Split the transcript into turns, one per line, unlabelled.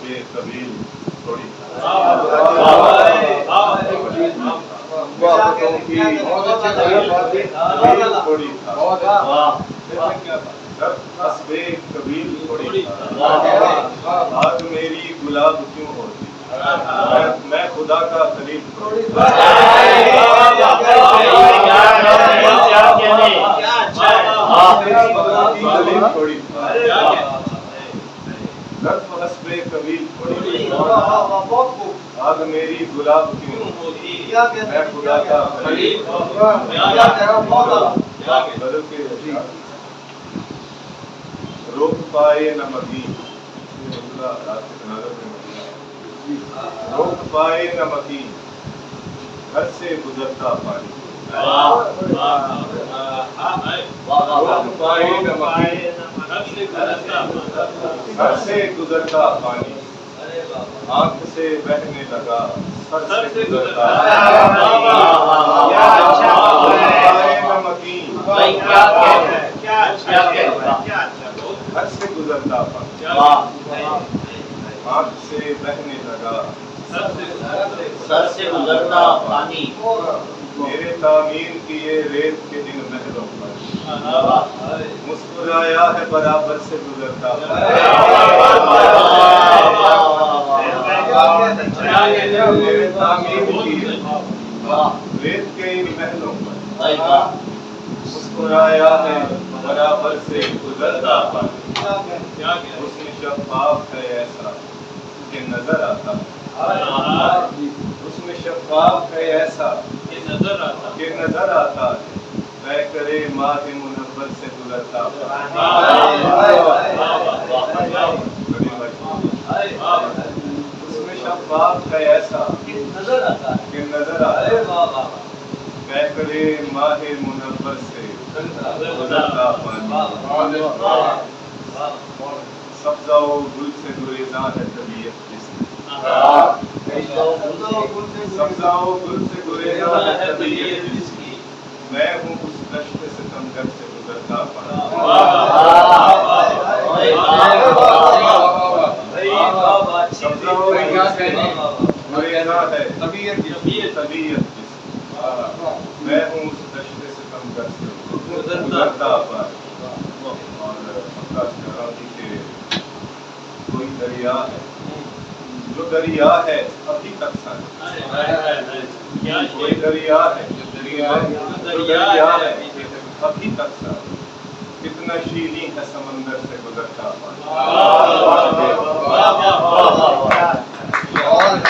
حسب طویل تھوڑی تھوڑی حسب طویل تھوڑی آگ میری گلاب کیوں ہوتی میں خدا کا خلیل تھوڑی حسب طویل تھوڑی آگ میری گلاب کیوں میں خدا کا خلیل بدل کے روک پائے نہ مکین روک پائے نہ مکین گھر سے گزرتا پانی روک پائے نہ مکین گھر سے گزرتا پانی آنکھ سے بہنے لگا سر سے گزرتا پائے نہ مکین گھر سے گزرتا پانی آنکھ سے بہنے لگا
سر سے گزرتا پانی
میرے تعمیر کیے ریت کے دن محلوں پر مسکرایا ہے برابر سے گزرتا میرے تعمیر کیے ریت کے ان محلوں پر مسکرایا ہے برابر سے گزرتا پانی حسن شفاف ہے ایسا کہ نظر آتا اس میں شفاف ہے ایسا کہ نظر آتا طے کرے ماہ منور سے گزرتا اس میں شفاف ہے ایسا کہ نظر آتا طے کرے ماہ منور سے گزرتا پانی سبزہ و گل سے گریزاں ہے طبیعت جس میں سبزہ و گل سے گریزاں ہے طبیعت جس کی میں ہوں اس دشت ستمگر سے گزرتا سبزہ و گل سے گریزاں ہے طبیعت جس کی میں ہوں اس دشت ستمگر سے گزرتا اور کوئی دریا ہے جو دریا ہے ابھی تک سر کوئی دریا ہے جو دریا ہے ابھی تک سر کتنا شیریں ہے سمندر سے گزرتا